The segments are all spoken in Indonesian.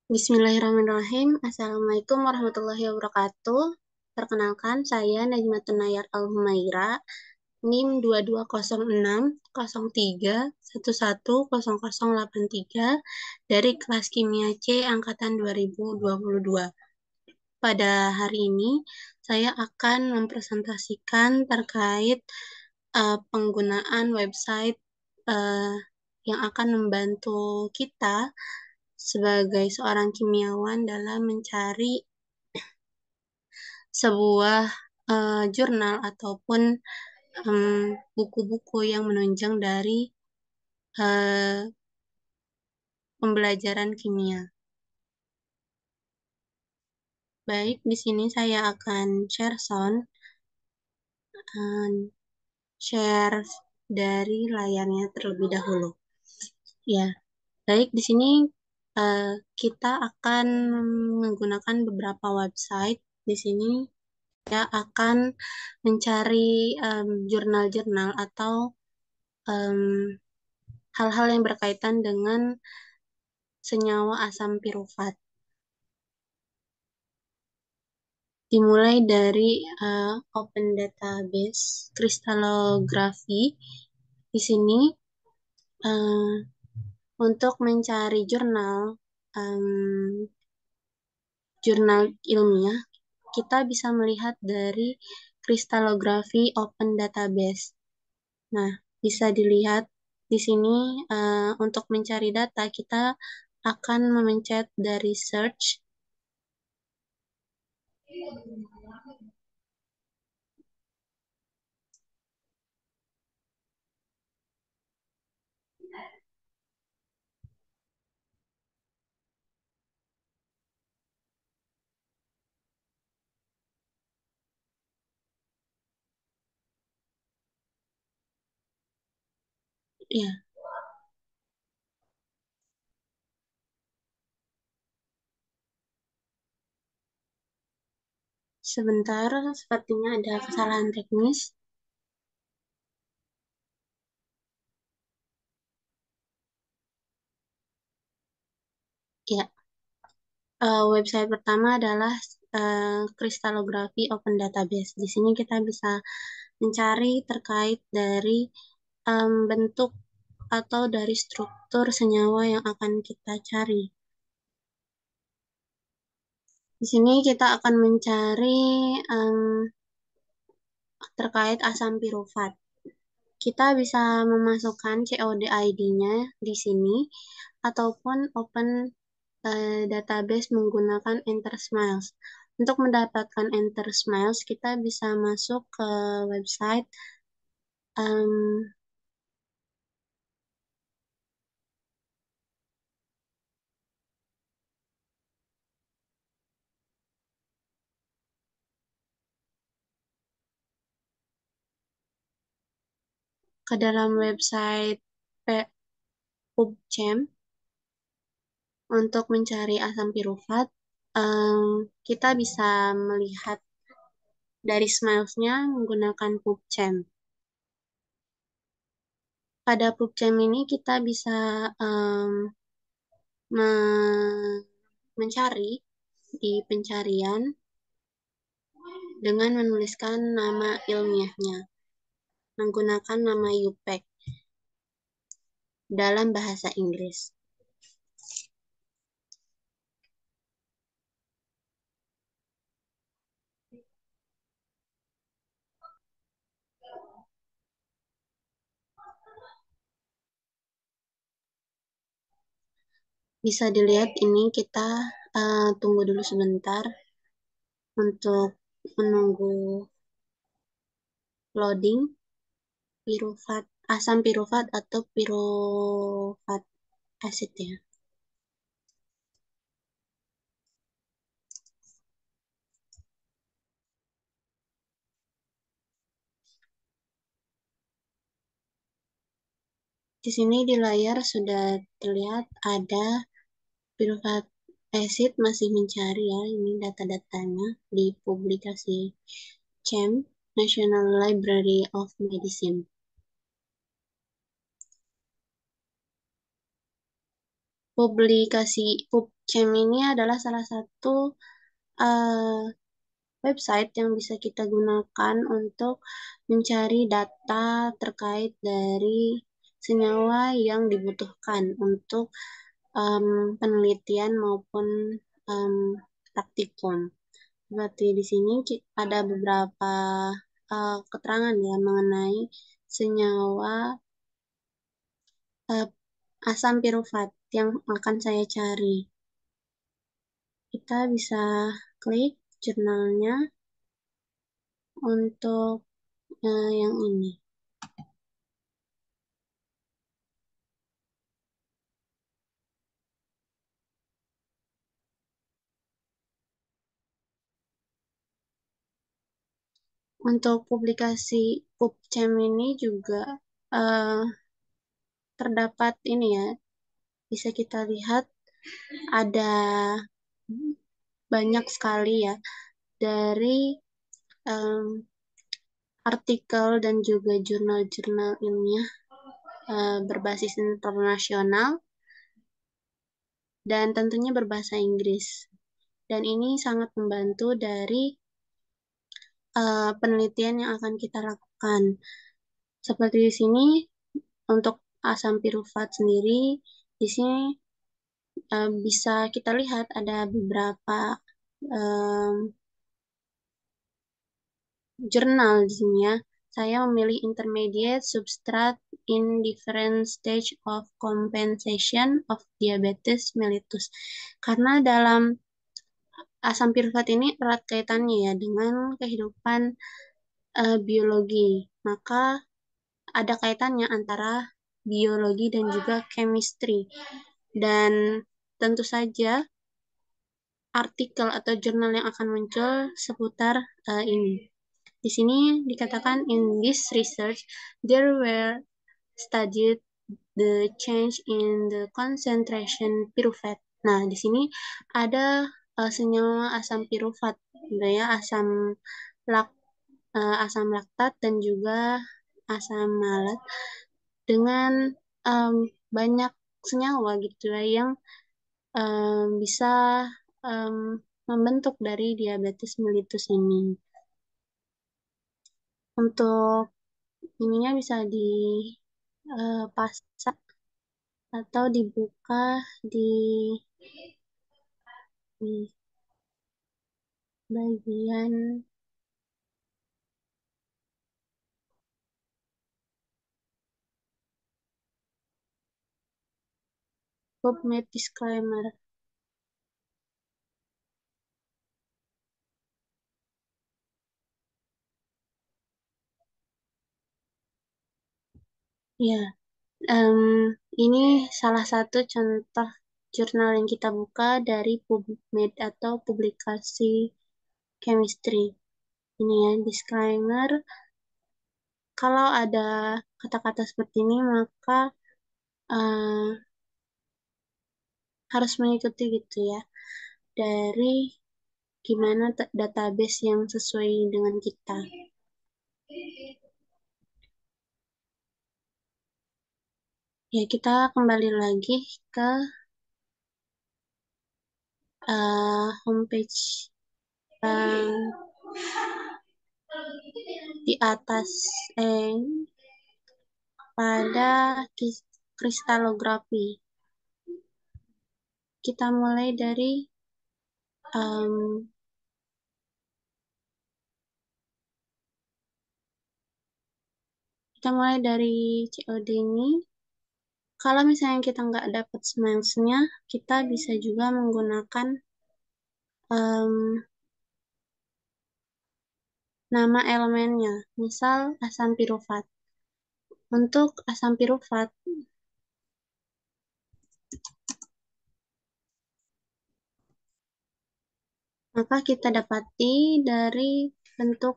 Bismillahirrahmanirrahim. Assalamualaikum warahmatullahi wabarakatuh. Perkenalkan, saya Najmatun Nayar Al-Humaira, NIM 220603110083 dari kelas Kimia C angkatan 2022. Pada hari ini, saya akan mempresentasikan terkait penggunaan website eh, yang akan membantu kita sebagai seorang kimiawan dalam mencari sebuah jurnal ataupun buku-buku yang menunjang dari eh, pembelajaran kimia. Baik, di sini saya akan share sound, eh, share dari layarnya terlebih dahulu. Ya, baik, di sini eh, kita akan menggunakan beberapa website. Di sini saya akan mencari jurnal-jurnal atau em, hal-hal yang berkaitan dengan senyawa asam pirufat. Dimulai dari Open Database Kristallografi. Di sini eh, untuk mencari jurnal ilmiah, kita bisa melihat dari Kristallografi Open Database. Nah, bisa dilihat di sini untuk mencari data kita akan memencet dari search. Ya, sebentar, sepertinya ada kesalahan teknis. Ya, website pertama adalah Kristallografi Open Database. Di sini kita bisa mencari terkait dari bentuk atau dari struktur senyawa yang akan kita cari. Di sini kita akan mencari em, terkait asam pirufat. Kita bisa memasukkan COD ID-nya di sini ataupun open database menggunakan Enter Smiles. Untuk mendapatkan Enter Smiles, kita bisa masuk ke website em, ke dalam website PubChem untuk mencari asam pirufat. Kita bisa melihat dari Smiles-nya menggunakan PubChem. Pada PubChem ini kita bisa em, mencari di pencarian dengan menuliskan nama ilmiahnya menggunakan nama UPEC dalam bahasa Inggris. Bisa dilihat ini kita tunggu dulu sebentar untuk menunggu loading pirufat, asam pirufat atau pirufat acid ya. Di sini di layar sudah terlihat ada pirufat acid masih mencari ya, ini data-datanya di publikasi CHEM, National Library of Medicine. Publikasi Gemini adalah salah satu eh, website yang bisa kita gunakan untuk mencari data terkait dari senyawa yang dibutuhkan untuk em, penelitian maupun em, praktikum. Seperti di sini ada beberapa keterangan ya mengenai senyawa eh, asam pirufat yang akan saya cari. Kita bisa klik jurnalnya untuk yang ini. Untuk publikasi PubChem ini juga eh, terdapat ini ya, bisa kita lihat ada banyak sekali ya dari em, artikel dan juga jurnal-jurnal ilmiah berbasis internasional dan tentunya berbahasa Inggris. Dan ini sangat membantu dari penelitian yang akan kita lakukan. Seperti di sini untuk asam pirufat sendiri, di sini bisa kita lihat ada beberapa em, jurnal di sini ya. Saya memilih intermediate substrate in different stage of compensation of diabetes mellitus. Karena dalam asam pirufat ini erat kaitannya ya dengan kehidupan biologi. Maka ada kaitannya antara biologi dan juga chemistry. Dan tentu saja artikel atau jurnal yang akan muncul seputar ini. Di sini dikatakan in this research there were studied the change in the concentration pyruvate. Nah, di sini ada senyawa asam pirufat, gitu ya, lak, asam laktat dan juga asam malat dengan em, banyak senyawa gitu ya yang bisa em, membentuk dari diabetes mellitus ini. Untuk ininya bisa dipasang atau dibuka di, di bagian PubMed disclaimer. Ya, em, ini salah satu contoh jurnal yang kita buka dari PubMed atau publikasi chemistry. Ini ya, disclaimer. Kalau ada kata-kata seperti ini, maka eh, harus mengikuti gitu ya, dari gimana database yang sesuai dengan kita. Ya, kita kembali lagi ke homepage yang di atas eh, pada kristalografi. Kita mulai dari em, kita mulai dari COD ini. Kalau misalnya kita nggak dapat smiles-nya, kita bisa juga menggunakan em, nama elemennya, misal asam pirufat. Untuk asam pirufat, maka kita dapati dari bentuk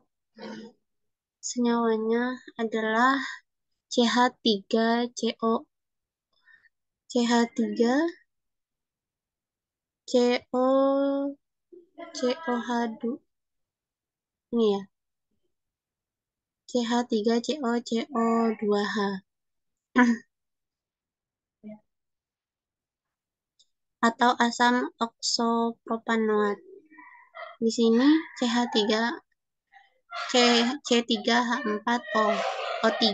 senyawanya adalah CH3CO, CH3, CO, COH2, ini ya, CH3CO, CO2H. atau asam oksopropanoat. Di sini CH3 C C3H4O O3.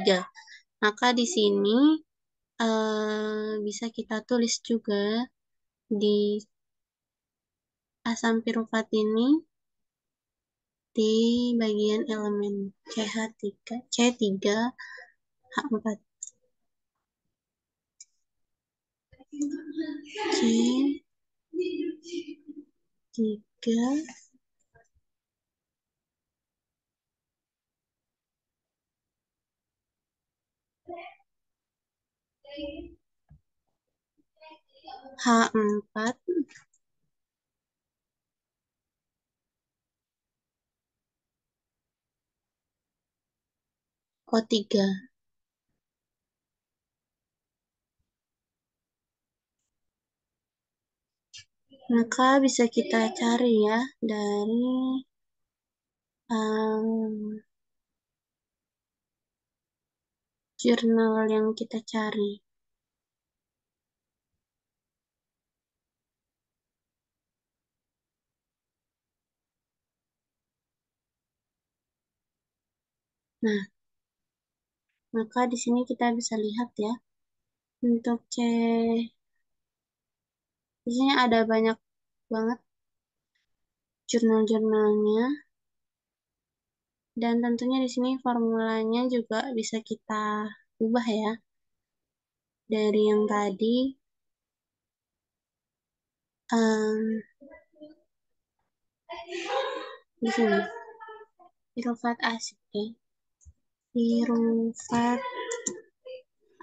Maka di sini bisa kita tulis juga di asam piruvat ini di bagian elemen CH3 C3H4 C3 H4 O3. Maka bisa kita cari ya dari um, jurnal yang kita cari. Nah, maka di sini kita bisa lihat ya, untuk di sini ada banyak banget jurnal-jurnalnya, dan tentunya di sini formulanya juga bisa kita ubah ya, dari yang tadi em, di sini piruvat asid ya, piruvat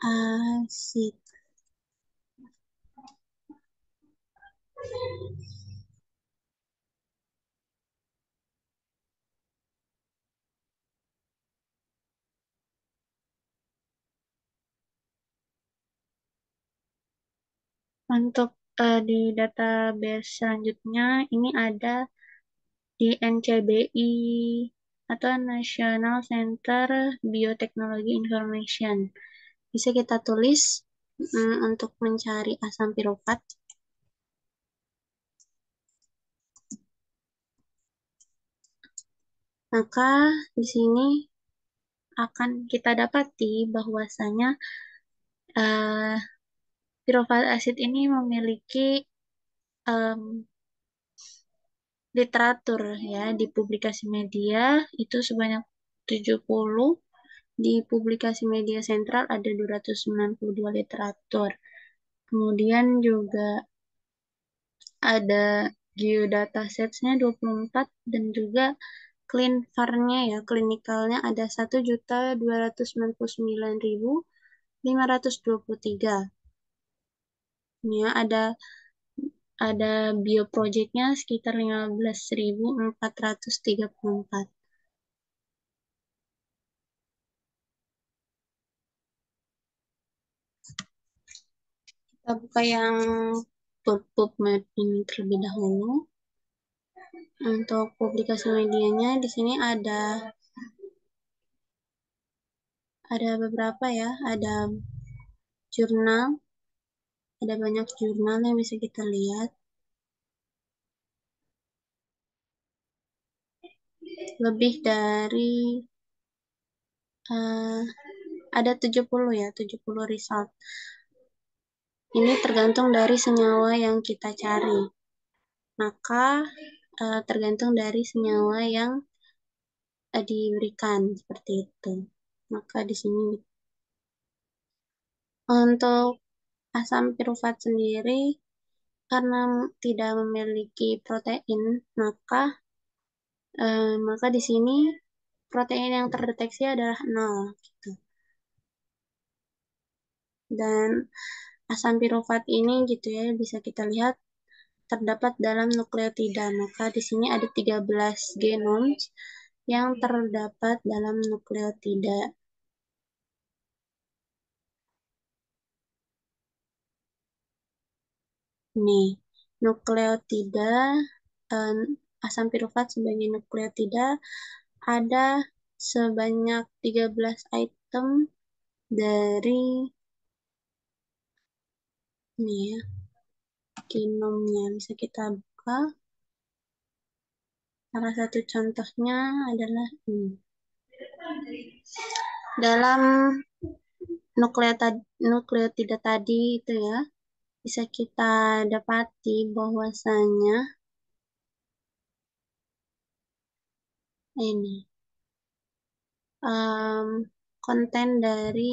asid. Untuk di database selanjutnya ini ada di NCBI atau National Center Biotechnology Information. Bisa kita tulis untuk mencari asam piruvat. Maka di sini akan kita dapati bahwasanya eh, piruvat asid ini memiliki em, literatur ya di publikasi media itu sebanyak 70. Di publikasi media sentral ada 292 literatur. Kemudian juga ada geodatasetsnya 24 dan juga ClinVar-nya ya, klinikalnya ada 1.299.523. Ya, ada bioprojectnya sekitar 15.434. Kita buka yang PubMed ini terlebih dahulu. Untuk publikasi medianya di sini ada beberapa ya, ada jurnal, ada banyak jurnal yang bisa kita lihat. Lebih dari uh, ada 70 ya, 70 result. Ini tergantung dari senyawa yang kita cari. Maka tergantung dari senyawa yang diberikan seperti itu. Maka di sini untuk asam piruvat sendiri karena tidak memiliki protein, maka di sini protein yang terdeteksi adalah 0 gitu. Dan asam piruvat ini gitu ya bisa kita lihat terdapat dalam nukleotida. Maka di sini ada 13 genom yang terdapat dalam nukleotida. Nih, nukleotida eh, asam piruvat sebagai nukleotida ada sebanyak 13 item dari ini ya. genomnya. Bisa kita buka. Salah satu contohnya adalah ini. Dalam nukleotida tadi itu ya, bisa kita dapati bahwasanya ini em, konten dari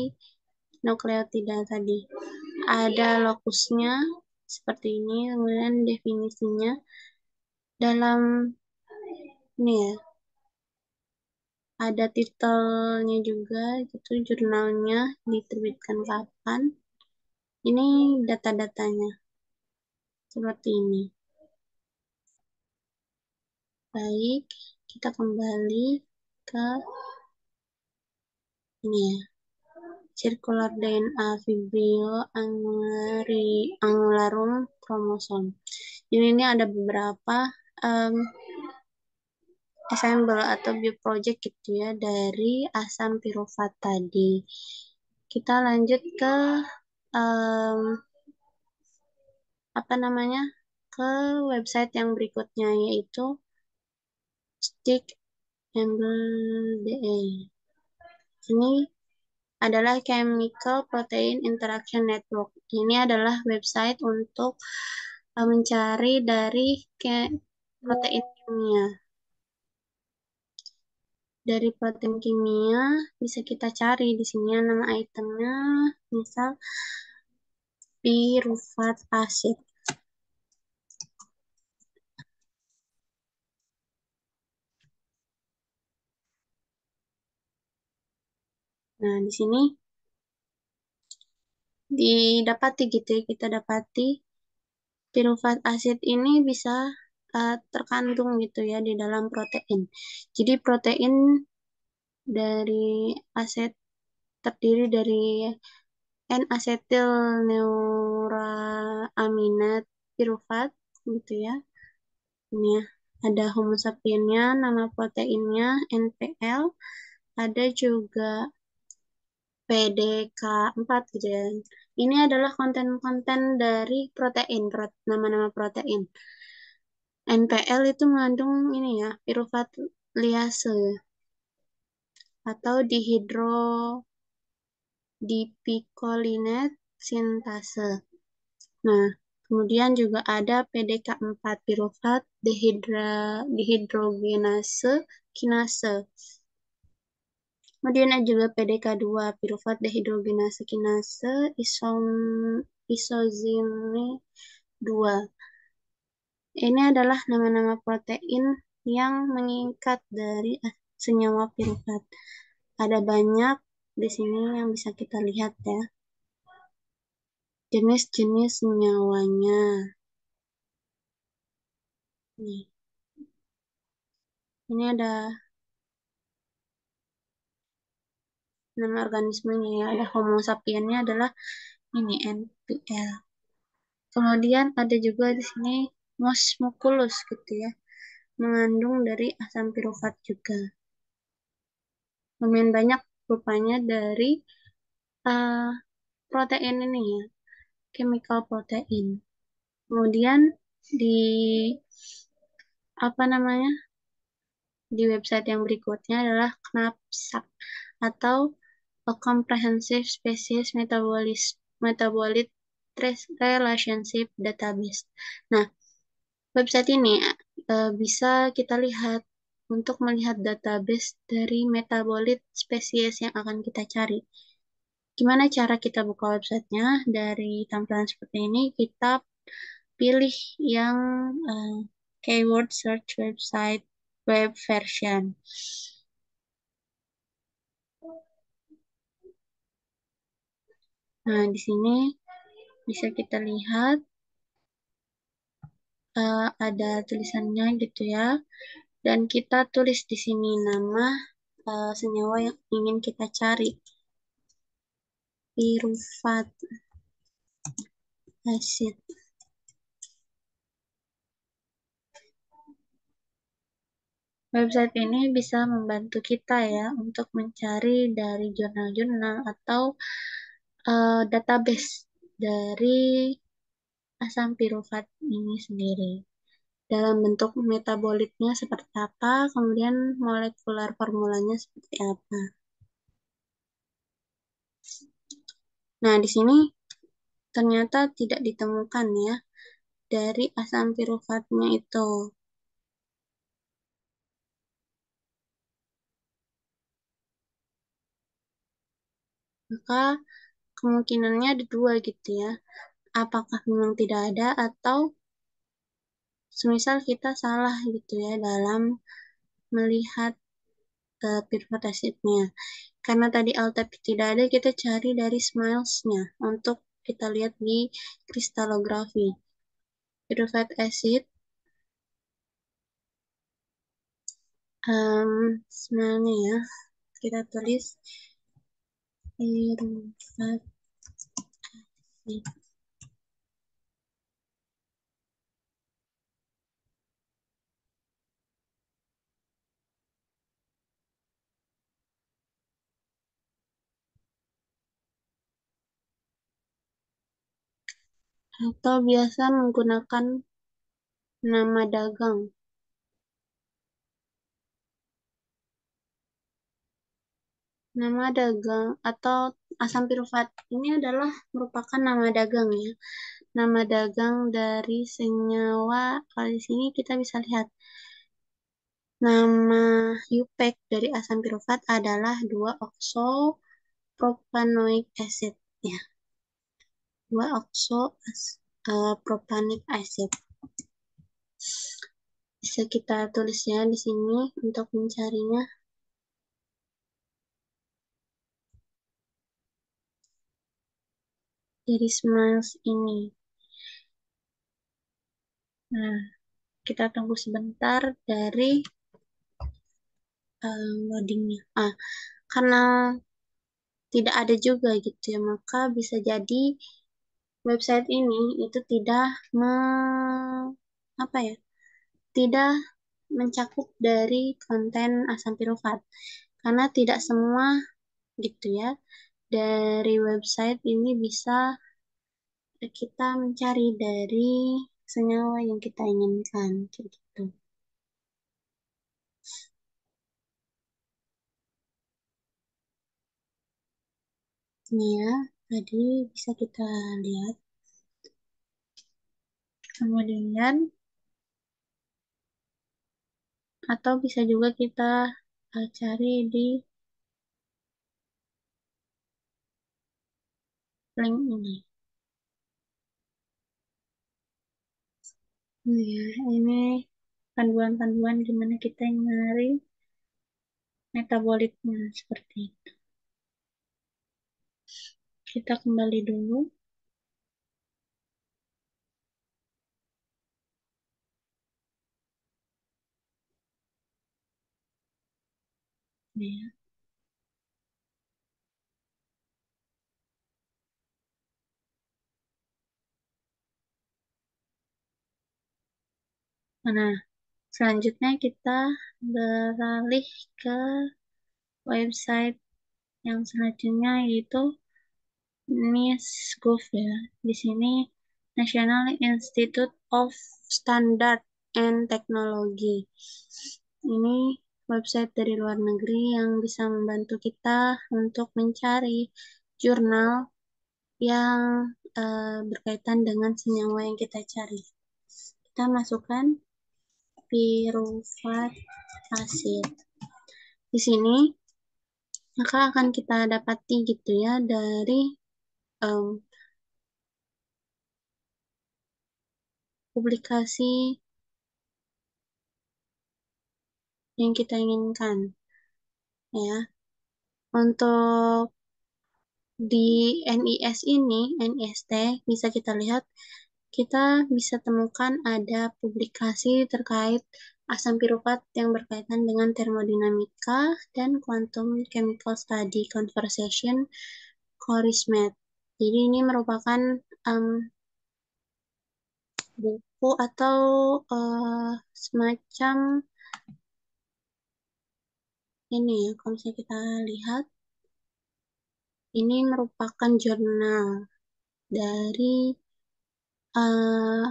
nukleotida tadi. Ada lokusnya seperti ini, kemudian definisinya dalam ini ya, ada titelnya juga, itu jurnalnya diterbitkan kapan. Ini data-datanya seperti ini. Baik, kita kembali ke ini ya, circular DNA Vibrio angularum chromosome. Ini ada beberapa um, assemble atau bioproject gitu ya dari asam pirufat tadi. Kita lanjut ke um, apa namanya, ke website yang berikutnya, yaitu StickEmble.de. Ini adalah Chemical Protein Interaction Network. Ini adalah website untuk mencari dari protein kimia. Dari protein kimia bisa kita cari di sini nama itemnya, misal pirufat acid. Nah, di sini didapati gitu ya, kita dapati pirufat acid ini bisa terkandung gitu ya di dalam protein. Jadi protein dari aset terdiri dari N-asetil neuraaminat pirufat gitu ya. Ini ya, ada Homo sapiensnya, nama proteinnya NPL, ada juga PDK4 gitu ya. Ini adalah konten-konten dari protein, nama-nama protein. NPL itu mengandung ini ya, pirufat liase atau dipicolinate sintase. Nah, kemudian juga ada PDK4 pirufat dihidrogenase kinase. Kemudian ada juga PDK2 pirufat dehidrogenase kinase isozine 2. Ini adalah nama-nama protein yang mengikat dari senyawa pirufat. Ada banyak di sini yang bisa kita lihat ya. Jenis-jenis senyawanya. Nih. Ini ada nama organismenya ya. Ada Homo sapiensnya adalah ini NPL. Kemudian ada juga di sini Mosmoculus gitu ya. Mengandung dari asam pirufat juga. Lumayan banyak rupanya dari uh, protein ini ya, chemical protein. Kemudian di apa namanya, di website yang berikutnya adalah KNAPSAC atau a Comprehensive Species Metabolite Relationship Database. Nah, website ini bisa kita lihat untuk melihat database dari metabolit spesies yang akan kita cari. Gimana cara kita buka websitenya? Dari tampilan seperti ini, kita pilih yang keyword search website web version. Nah, di sini bisa kita lihat ada tulisannya gitu ya. Dan kita tulis di sini nama senyawa yang ingin kita cari. Pirufat acid. Website ini bisa membantu kita ya untuk mencari dari jurnal-jurnal atau database dari asam pirufat ini sendiri. Dalam bentuk metabolitnya seperti apa, kemudian molekular formulanya seperti apa. Nah, di sini ternyata tidak ditemukan ya dari asam piruvatnya itu. Maka kemungkinannya ada dua gitu ya. Apakah memang tidak ada atau semisal kita salah gitu ya dalam melihat piruvat acidnya. Karena tadi altet tidak ada, kita cari dari smiles-nya untuk kita lihat di kristalografi. Piruvat acid, smile-nya ya, kita tulis piruvat acid. Atau biasa menggunakan nama dagang. Nama dagang atau asam piruvat ini adalah merupakan nama dagang ya. Nama dagang dari senyawa, kalau di sini kita bisa lihat nama UPAC dari asam piruvat adalah 2-oxopropanoic acid ya. 2-oxopropanoic acid. Bisa kita tulis ya di sini untuk mencarinya. Dari smiles ini. Nah, kita tunggu sebentar dari loadingnya. Karena tidak ada juga gitu ya, maka bisa jadi website ini itu tidak apa ya, tidak mencakup dari konten asam piruvat. Karena tidak semua gitu ya dari website ini bisa kita mencari dari senyawa yang kita inginkan kayak gitu. Ini ya, tadi bisa kita lihat. Kemudian, atau bisa juga kita cari di link ini. Ya, ini panduan-panduan gimana kita nyari metabolitnya seperti itu. Kita kembali dulu. Ya. Nah, selanjutnya kita beralih ke website yang selanjutnya yaitu NISGOV ya. Di sini National Institute of Standard and Technology. Ini website dari luar negeri yang bisa membantu kita untuk mencari jurnal yang berkaitan dengan senyawa yang kita cari. Kita masukkan piruvat acid. Di sini maka akan kita dapati gitu ya dari um, publikasi yang kita inginkan ya. Untuk di NIS ini, NIST bisa kita lihat kita bisa temukan ada publikasi terkait asam piruvat yang berkaitan dengan termodinamika dan quantum chemical study conversation CORISMET. Jadi ini merupakan buku atau semacam ini ya, kalau misalnya kita lihat, ini merupakan jurnal dari eh,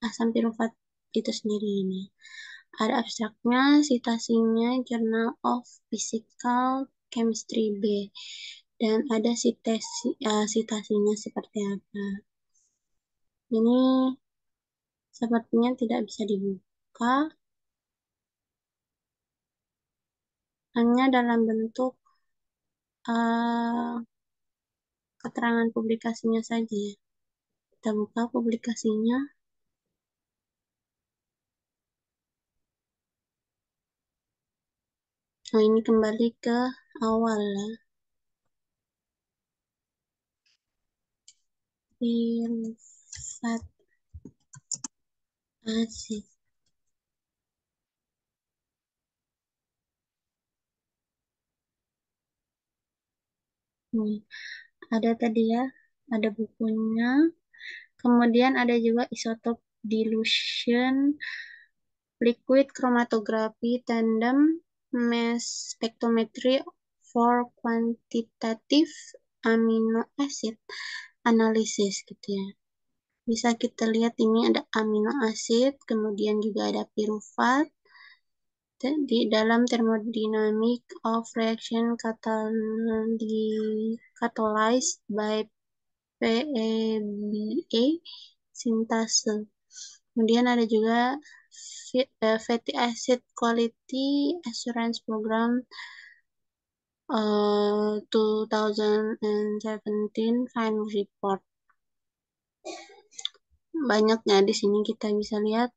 asam pirufat itu sendiri ini. Ada abstraknya, citasinya Journal of Physical Chemistry B, dan ada citasinya seperti apa. Ini sepertinya tidak bisa dibuka, hanya dalam bentuk eh, keterangan publikasinya saja ya. Kita buka publikasinya. Nah, ini kembali ke awal ya. Filsafat asik. Nih, ada tadi ya, ada bukunya. Kemudian ada juga isotop dilution, liquid chromatography, tandem mass spectrometry for quantitative amino acid analysis gitu ya. Bisa kita lihat ini ada amino acid, kemudian juga ada pirufat di dalam thermodynamic of reaction catalyzed by PEBA syntase. Kemudian ada juga fatty acid quality assurance program 2017 final report. Banyaknya di sini kita bisa lihat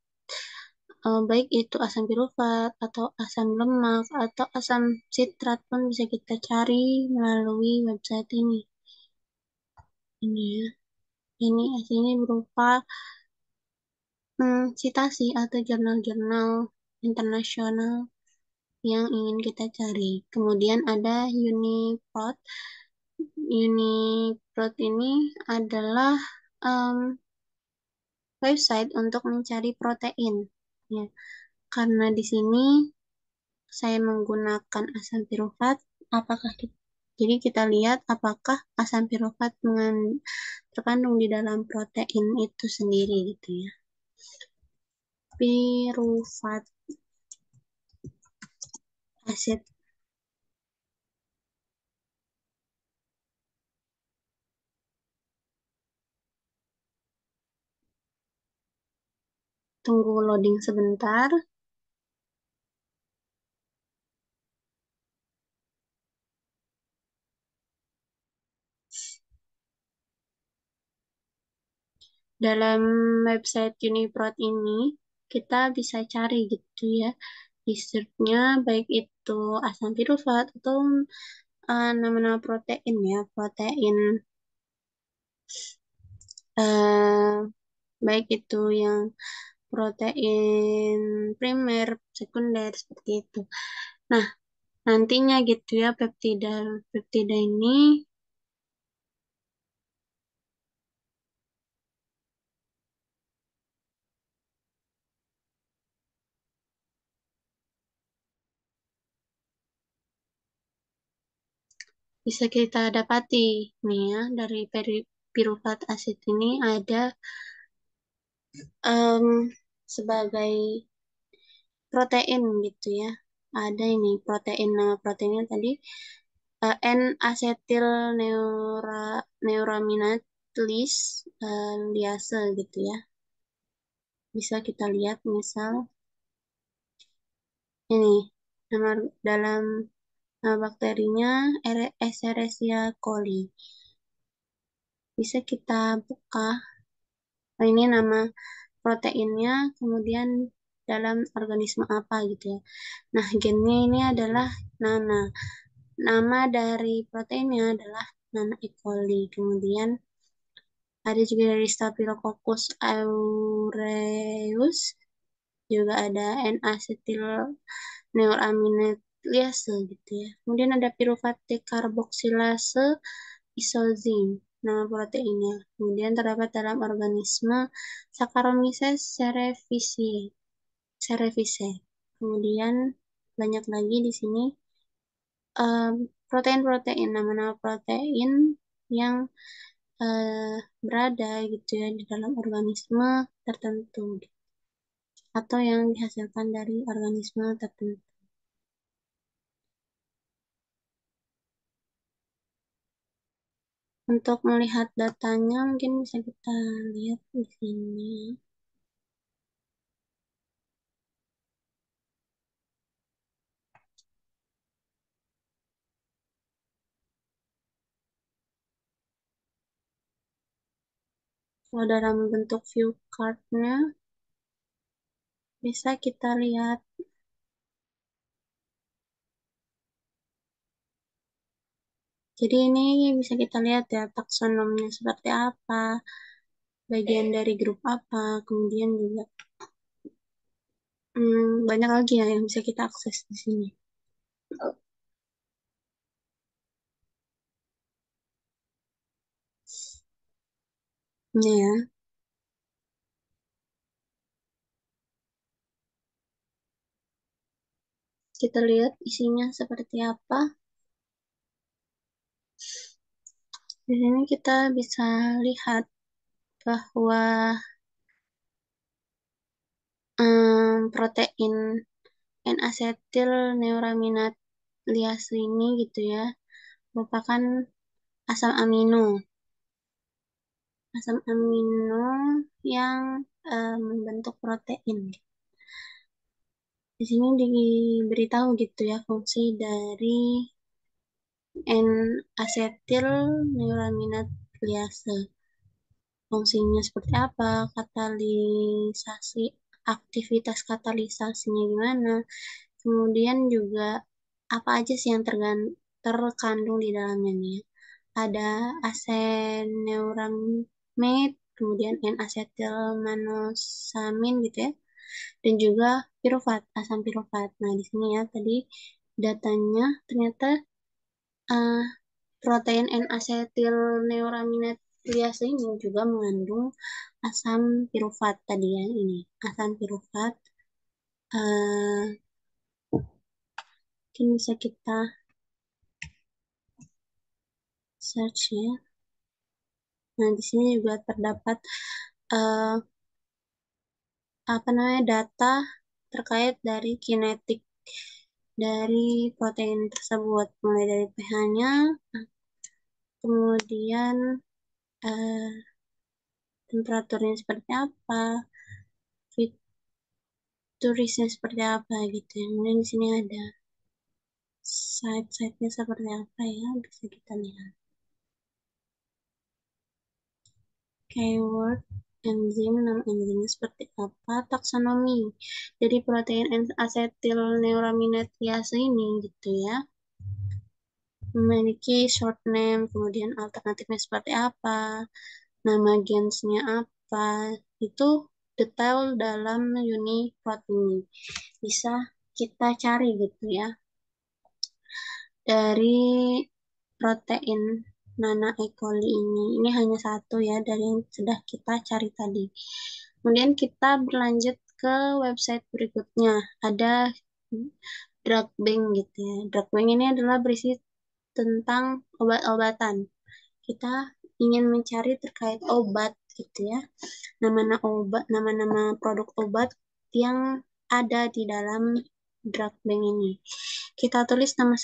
baik itu asam pirufat atau asam lemak atau asam sitrat pun bisa kita cari melalui website ini. Ini ya. Ini berupa citasi atau jurnal-jurnal internasional yang ingin kita cari. Kemudian ada UniProt. UniProt ini adalah em, website untuk mencari protein. Ya, karena di sini saya menggunakan asam pirufat, apakah jadi kita lihat apakah asam pirufat terkandung di dalam protein itu sendiri gitu ya. Pirufat asid. Tunggu loading sebentar. Dalam website Uniprot ini kita bisa cari gitu ya. Di search-nya baik itu asam pirufat atau nama-nama protein ya, protein eh, baik itu yang protein primer, sekunder seperti itu. Nah, nantinya gitu ya peptida peptida ini bisa kita dapati nih ya dari pirufat asid ini ada em, sebagai protein gitu ya. Ada ini protein, nama proteinnya tadi N-asetil neuraminidase liase gitu ya. Bisa kita lihat misal ini nama dalam nama bakterinya Escherichia coli. Bisa kita buka. Nah, ini nama proteinnya, kemudian dalam organisme apa gitu ya. Nah, gennya ini adalah Nana. Nama dari proteinnya adalah Nana E. coli. Kemudian ada juga dari Staphylococcus aureus, juga ada N-acetyl neuraminidase gitu ya. Kemudian ada pyruvate decarboxylase isosin, nama proteinnya. Kemudian terdapat dalam organisme Saccharomyces cerevisiae. Kemudian banyak lagi di sini protein-protein, nama-nama protein yang berada gitu ya di dalam organisme tertentu gitu, atau yang dihasilkan dari organisme tertentu. Untuk melihat datanya mungkin bisa kita lihat di sini. Kalau dalam bentuk view card-nya bisa kita lihat. Jadi ini bisa kita lihat ya taksonomnya seperti apa, bagian dari grup apa, kemudian juga banyak lagi ya yang bisa kita akses di sini. Ini ya, kita lihat isinya seperti apa. Di sini kita bisa lihat bahwa protein N-asetil neuraminidase ini gitu ya, merupakan asam amino. Asam amino yang membentuk protein. Di sini diberitahu gitu ya fungsi dari N-asetil neuraminidase. Fungsinya seperti apa, katalisasi, aktivitas katalisasinya gimana, kemudian juga apa aja sih yang terkandung di dalamnya nih. Ada aseneuraminate, kemudian N-asetilmanosamin gitu ya, dan juga pirufat, asam pirufat. Nah, di sini ya tadi datanya ternyata eh, protein N-asetilneuraminidase ini juga mengandung asam pirufat tadi ya ini. Asam pirufat mungkin bisa kita search ya. Nah, di sini juga terdapat eh, apa namanya data terkait dari kinetik dari protein tersebut, mulai dari pH-nya, kemudian eh, temperaturnya seperti apa, turisnya seperti apa gitu ya. Kemudian di sini ada site-sitenya seperti apa ya, bisa kita lihat. Keyword, enzim, nama enzimnya seperti apa, taksonomi. Jadi protein asetil neuraminidase ini gitu ya, memiliki short name, kemudian alternatifnya seperti apa, nama gensnya apa, itu detail dalam Uniprot ini. Bisa kita cari gitu ya. Dari protein Nana E. coli ini hanya satu ya dari yang sudah kita cari tadi. Kemudian kita berlanjut ke website berikutnya. Ada drug bank gitu ya. Drug bank ini adalah berisi tentang obat-obatan. Kita ingin mencari terkait obat gitu ya. Nama-nama obat, nama-nama produk obat yang ada di dalam drug bank ini. Kita tulis nama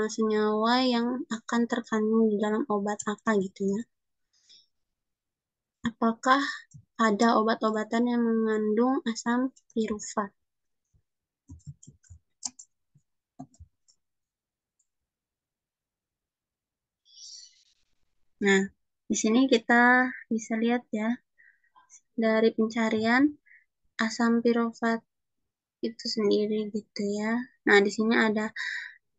senyawa yang akan terkandung di dalam obat apa gitu ya. Apakah ada obat-obatan yang mengandung asam pirufat? Nah, di sini kita bisa lihat ya, dari pencarian asam pirufat itu sendiri gitu ya. Nah, di sini ada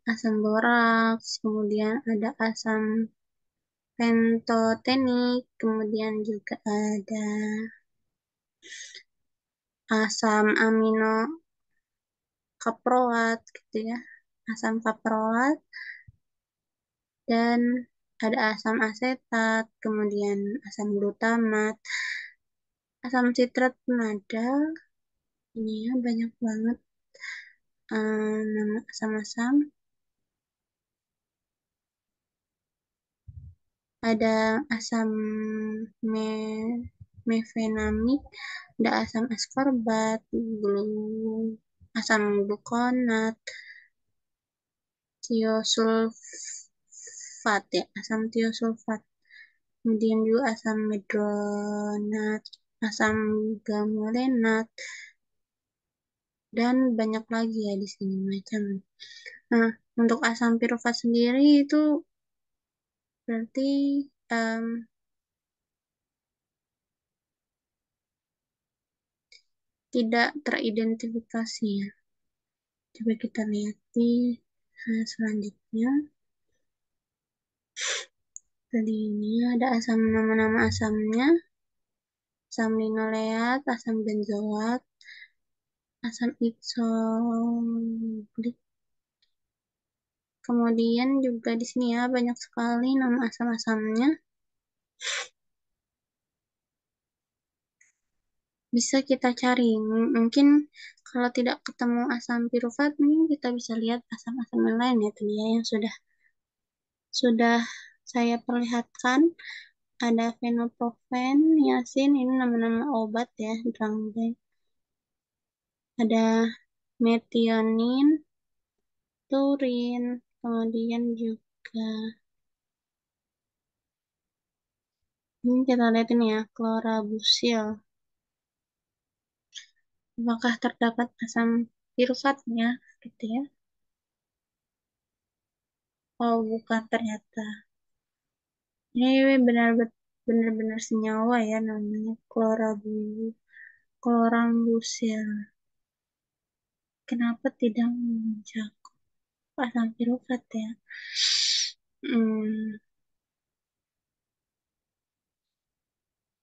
asam boraks, kemudian ada asam pentotenik, kemudian juga ada asam amino kaproat gitu ya. Asam kaproat dan ada asam asetat, kemudian asam glutamat, asam sitrat pun ada. Ini ya banyak banget nama asam-asam. Ada asam me- mefenamik, ada asam askorbat, asam glukonat, tiosulfat ya, asam tiosulfat. Kemudian juga asam medronat, asam gamulenat, dan banyak lagi ya di sini macam. Nah, untuk asam pirufat sendiri itu berarti em, tidak teridentifikasi ya. Coba kita lihat di selanjutnya. Tadi ini ada asam, nama-nama asamnya, asam linoleat, asam benzoat, asam isogluk. Kemudian juga di sini ya banyak sekali nama asam-asamnya. Bisa kita cari. Mungkin kalau tidak ketemu asam pirufat, mungkin kita bisa lihat asam-asam yang lain ya tadi ya yang sudah saya perlihatkan. Ada fenoprofen, niacin, ini nama-nama obat ya, drug brand. Ada metionin, turin, kemudian juga ini kita lihat ini ya, klorabusil. Apakah terdapat asam pirufatnya gitu ya? Oh, bukan ternyata. Ini benar-benar senyawa ya namanya klorambusil. Kenapa tidak mencakup asam pirufat ya? Hmm,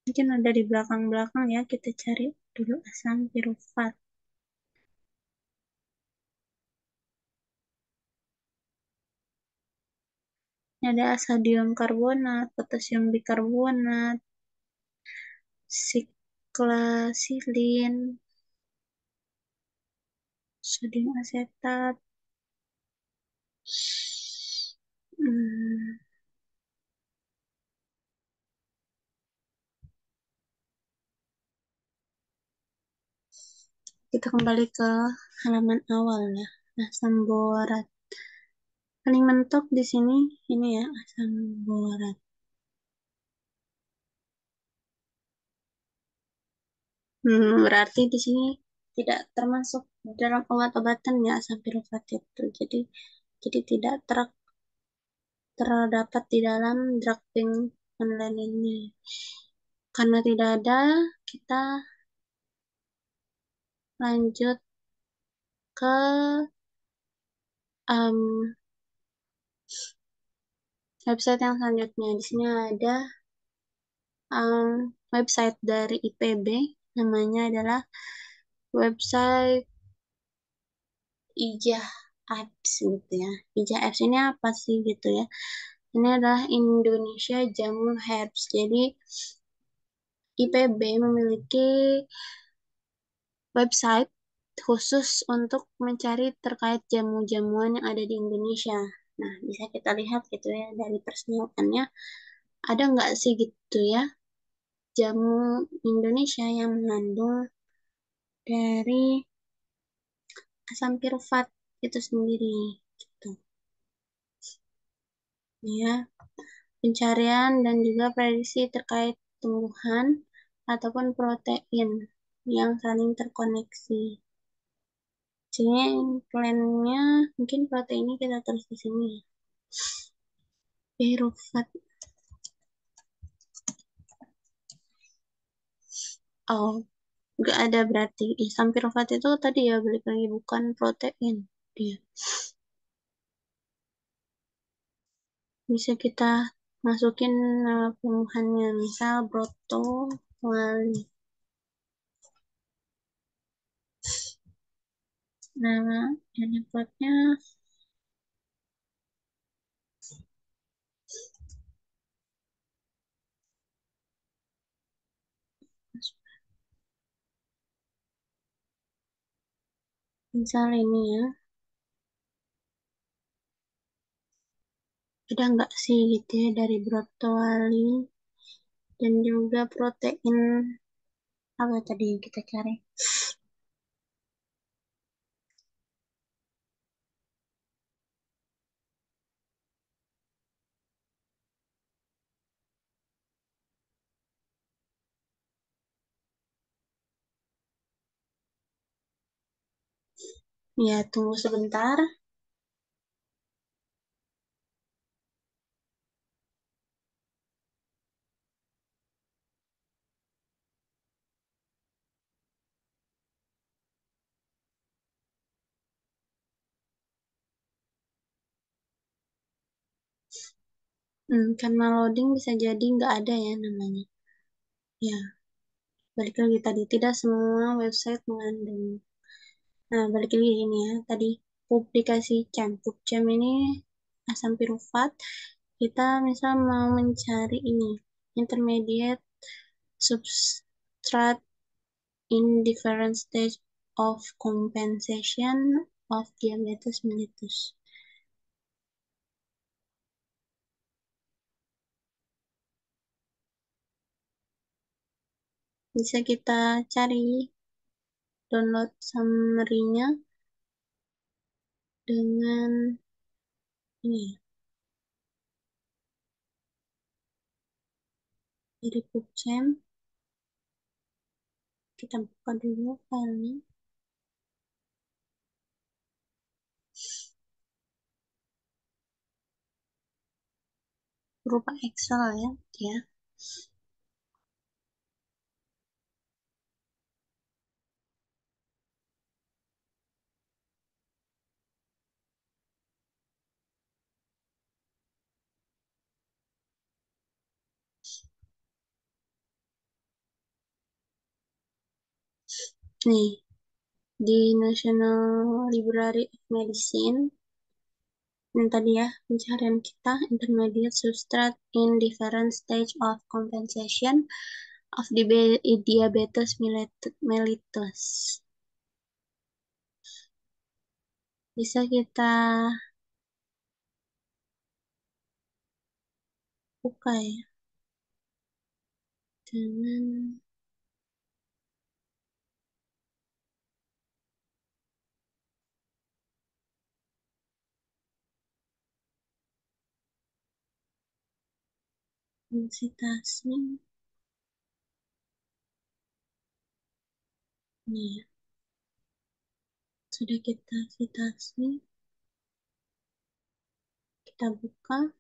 Mungkin ada di belakang-belakang ya, kita cari dulu asam pirufat. Ini ada asadium karbonat, potasium bikarbonat, siklasilin, sodium asetat. Hmm, kita kembali ke halaman awal ya, asam borat. Paling mentok di sini ini ya asam borat. Berarti di sini tidak termasuk dalam obat-obatan ya asam pirufat itu. Jadi tidak terdapat di dalam drug pink online ini. Karena tidak ada, kita lanjut ke um, website yang selanjutnya. Di sini ada website dari IPB, namanya adalah website Ijah Apps gitu ya. Ijah Apps ini apa sih gitu ya? Ini adalah Indonesia Jamu Herbs. Jadi IPB memiliki website khusus untuk mencari terkait jamu-jamuan yang ada di Indonesia. Nah, bisa kita lihat gitu ya dari persenjatannya, ada nggak sih gitu ya jamu Indonesia yang mengandung dari asam pirufat itu sendiri gitu ya. Pencarian dan juga prediksi terkait tumbuhan ataupun protein yang saling terkoneksi. Jadi plannya mungkin proteinnya kita tulis di sini ya. Pirufat. Oh, nggak ada berarti. Asam pirufat itu tadi ya balik lagi bukan protein. Dia bisa kita masukin nama tumbuhannya, misal broto, wali. Nama penyebabnya misal ini ya. ada nggak sih gitu ya dari brokoli dan juga protein apa tadi yang kita cari. Ya, tunggu sebentar. Karena loading bisa jadi nggak ada ya namanya. Ya, balik lagi tadi, tidak semua website mengandung. Nah, balik lagi ini ya, tadi publikasi CAM. PubChem ini asam pirufat. Kita misal mau mencari ini, intermediate substrate in different stage of compensation of diabetes mellitus. Bisa kita cari download summary-nya dengan ini dari PubChem. Kita buka dulu filenya berupa Excel ya, ya. Nih, di National Library of Medicine, yang tadi ya, pencarian kita intermediate substrate in different stage of compensation of diabetes mellitus. Bisa kita buka ya dengan sitasi. Nih, sudah kita sitasi, kita buka.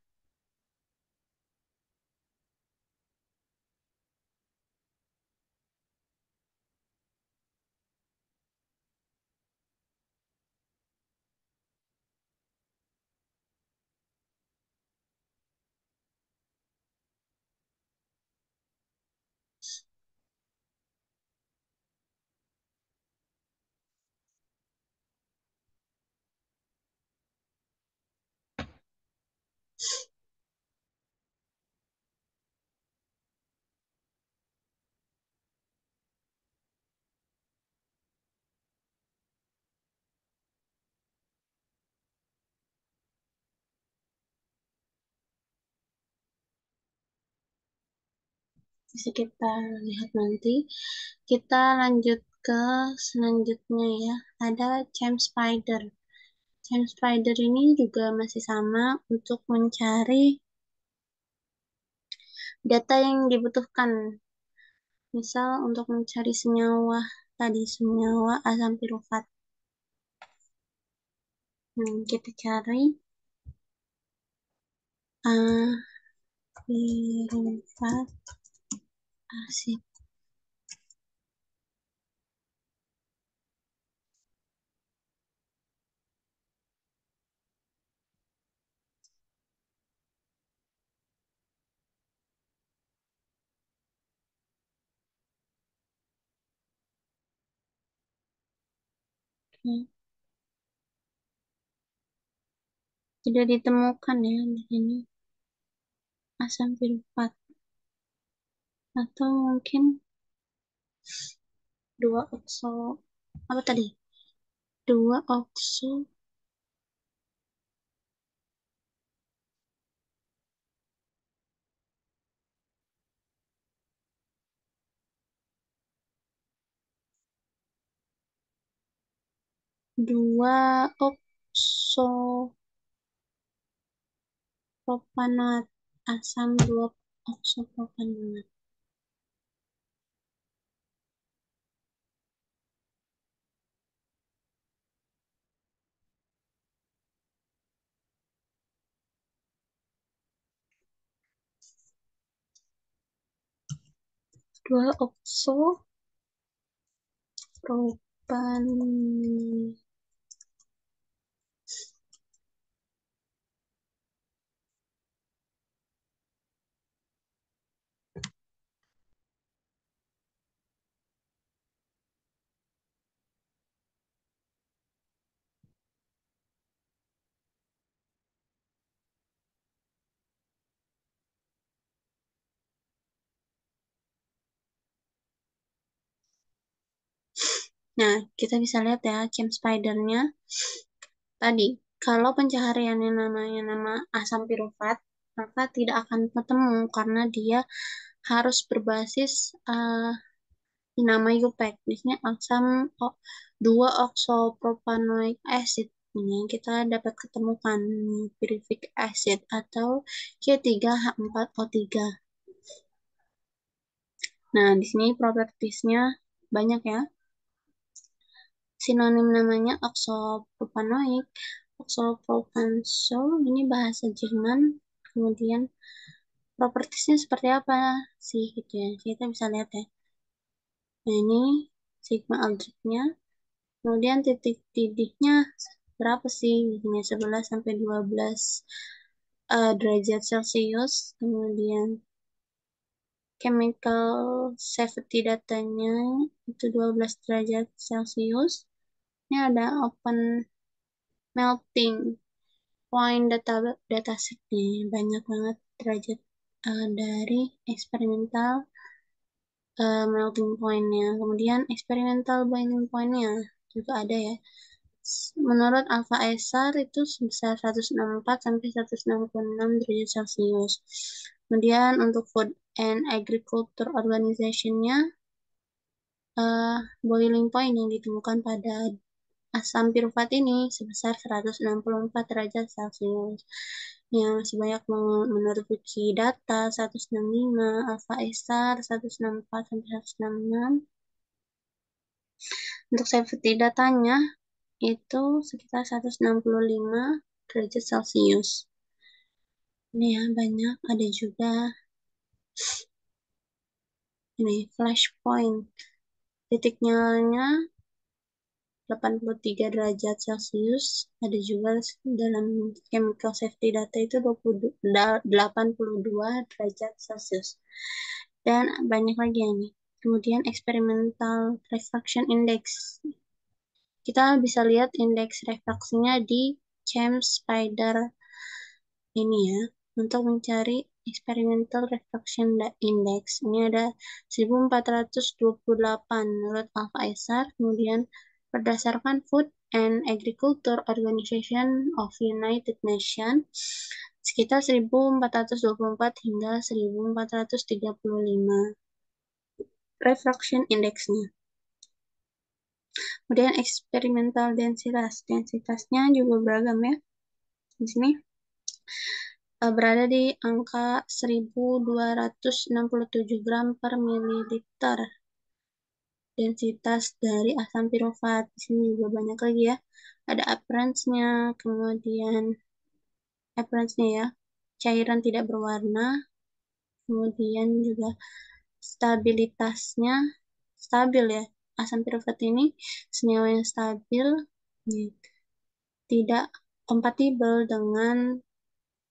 Bisa kita lihat nanti. Kita lanjut ke selanjutnya ya. Ada Chem Spider. Chem Spider ini juga masih sama untuk mencari data yang dibutuhkan. Misal untuk mencari senyawa tadi, senyawa asam pirufat. Kita cari pirufat asid. Oke. Tidak ditemukan ya di sini asam pirufat, atau mungkin dua okso apa tadi, dua okso 2 oksopropanoat, asam 2 oksopropanoat. 2 oksopropanoat. 'Nah, kita bisa lihat ya, chem spidernya tadi. Kalau pencahariannya namanya nama asam pirufat, maka tidak akan ketemu karena dia harus berbasis nama UPAC. Di sini asam 2 oxopropanoic acid. Ini kita dapat ketemukan pyruvik acid atau C3H4O3. Nah, di sini propertiesnya banyak ya. Sinonim namanya oxopropanoic, oxopropansol, ini bahasa Jerman. Kemudian propertiesnya seperti apa sih gitu ya. Kita bisa lihat ya. Nah, ini sigma aldrich-nya. Kemudian titik didihnya berapa sih? Misalnya 11 sampai 12 derajat Celcius. Kemudian chemical safety datanya itu 12 derajat Celcius. Ini ada open melting point dataset nih. Banyak banget derajat dari eksperimental melting point-nya. Kemudian eksperimental boiling point-nya juga ada ya. Menurut Alpha SR itu sebesar 164 sampai 166 derajat Celcius. Kemudian untuk Food and Agriculture Organization-nya boiling point yang ditemukan pada asam pirufat ini sebesar 164 derajat Celcius. Yang masih banyak menurut Wikidata 165, Alpha SR 164 sampai 166. Untuk safety datanya itu sekitar 165 derajat Celcius. Ini ya banyak, ada juga ini flash point. Titik nyalanya 83 derajat Celcius. Ada juga dalam chemical safety data itu 82 derajat Celcius. Dan banyak lagi ini. Kemudian experimental refraction index. Kita bisa lihat indeks refraksinya di chem spider ini ya, untuk mencari experimental refraction index. Ini ada 1428 menurut Alpha SR. Kemudian berdasarkan Food and Agriculture Organization of United Nations sekitar 1424 hingga 1435 refraction indexnya. Kemudian experimental densitasnya juga beragam ya. Di sini berada di angka 1267 gram per mililiter densitas dari asam pirufat. Di sini juga banyak lagi ya. Ada appearance-nya, kemudian appearance-nya ya, cairan tidak berwarna, kemudian juga stabilitasnya stabil ya. Asam pirufat ini senyawa yang stabil, tidak kompatibel dengan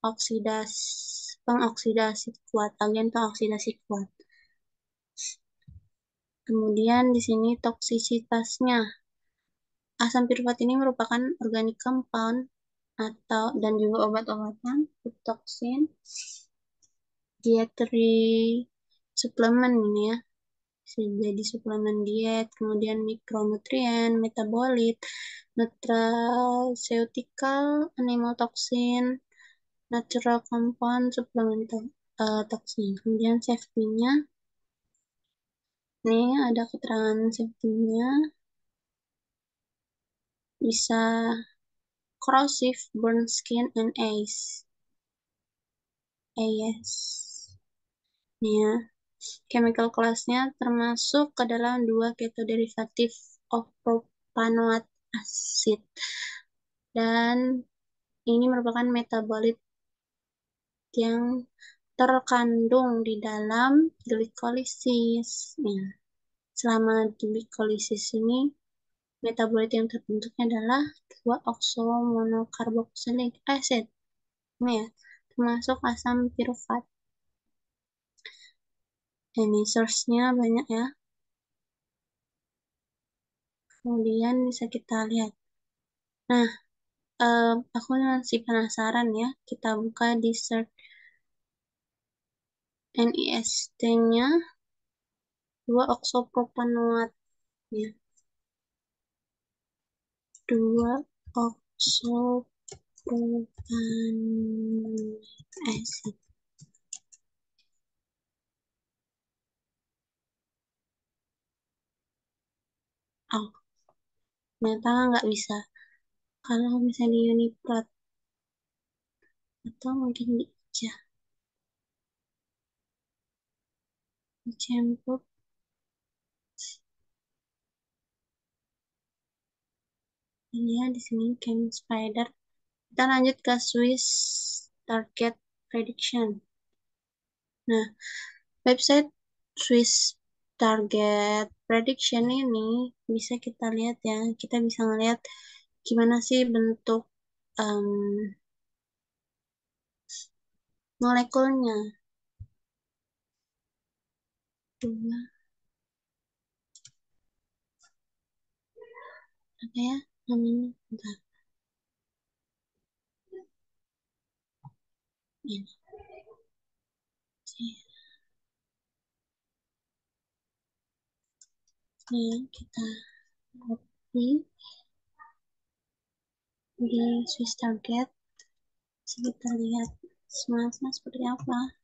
pengoksidasi kuat, agen pengoksidasi kuat. Kemudian di sini toksisitasnya. Asam pirufat ini merupakan organic compound atau dan juga obat-obatan, toksin, dietary suplemen ini ya. Bisa jadi suplemen diet, kemudian mikronutrien, metabolit, nutraceutical, animal toxin, natural compound, suplemen toksin. Kemudian safety-nya. Ini ada keterangan safety-nya. bisa corrosive, burn skin, and ACE. AS. Nih ya, chemical class-nya termasuk ke dalam dua keto derivatif of propanoate acid. Dan ini merupakan metabolit yang terkandung di dalam glikolisis. Ya. Selama glikolisis ini, metabolit yang terbentuknya adalah 2-okso-monokarboksilic acid. Ini ya, termasuk asam pirufat. Ini source-nya banyak ya. Kemudian bisa kita lihat. Nah, aku masih penasaran ya. Kita buka di search NIST-nya 2-oksopropanoat ya. 2-oksopropanoate acid. Oh, ternyata nggak bisa. Kalau misalnya di Uniprot atau mungkin di IJA. Di Cempuk. Ini ya, di sini Chem Spider. Kita lanjut ke Swiss Target Prediction. Nah, website Swiss Target Prediction ini bisa kita lihat ya. Kita bisa ngeliat gimana sih bentuk molekulnya. Dua, apa ya namanya? Bentar. Ini. Ini kita copy di Swiss Target. Kita lihat smalls-nya seperti apa.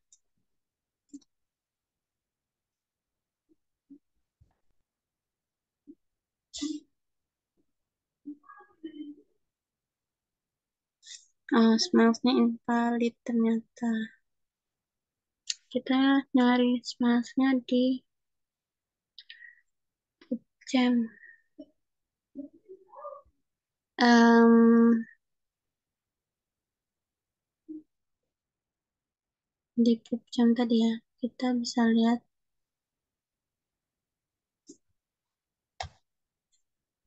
Oh, smalls-nya invalid ternyata. Kita nyari smalls-nya di jam. Di jam tadi ya, kita bisa lihat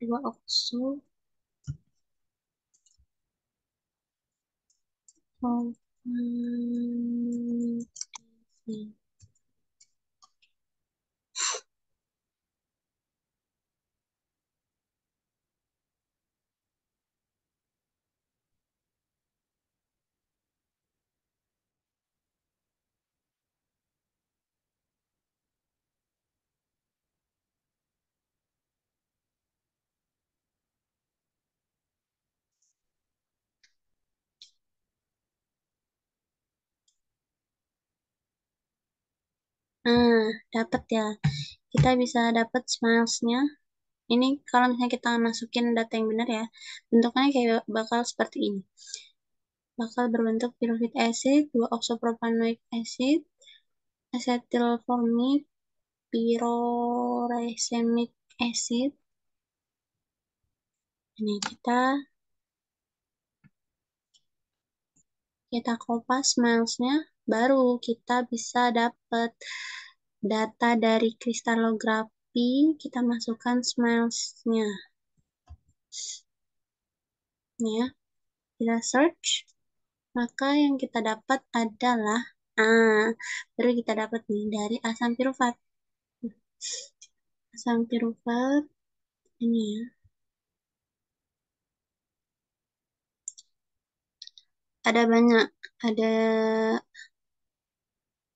2-okso Nah, dapat ya. Kita bisa dapat smiles-nya. Ini kalau misalnya kita masukin data yang benar ya, bentuknya kayak bakal seperti ini. Bakal berbentuk pyruvate acid, 2-oksopropanoic acid, acetylformic, pyroracemic acid. Ini kita kopas miles-nya, baru kita bisa dapat data dari kristalografi, kita masukkan miles-nya. Ini ya, kita search, maka yang kita dapat adalah baru kita dapat nih dari asam pirufat. Asam pirufat ini ya. Ada banyak, ada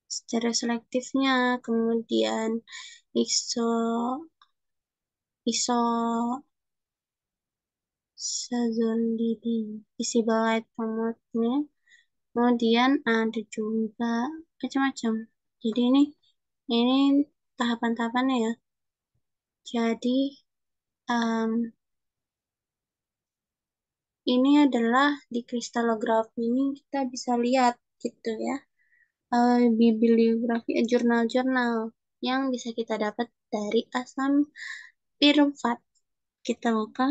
stereoselektifnya, kemudian iso iso sazolidin, visible light promote-nya, kemudian ada juga macam-macam. Jadi ini tahapan-tahapannya ya. Jadi ini adalah di kristalografi ini kita bisa lihat gitu ya, bibliografi jurnal-jurnal yang bisa kita dapat dari asam pirufat. Kita buka.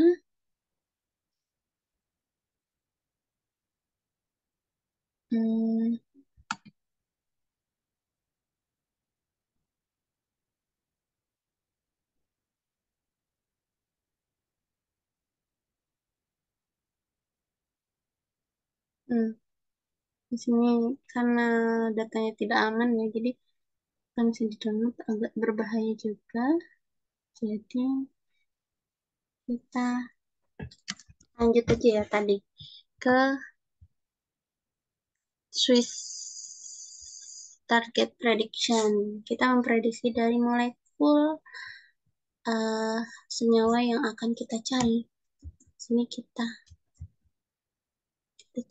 Hmm, hmm, di sini karena datanya tidak aman ya, jadi kan bisa di-download agak berbahaya juga. Jadi kita lanjut aja ya tadi ke Swiss target prediction. Kita memprediksi dari molekul eh, senyawa yang akan kita cari. Sini kita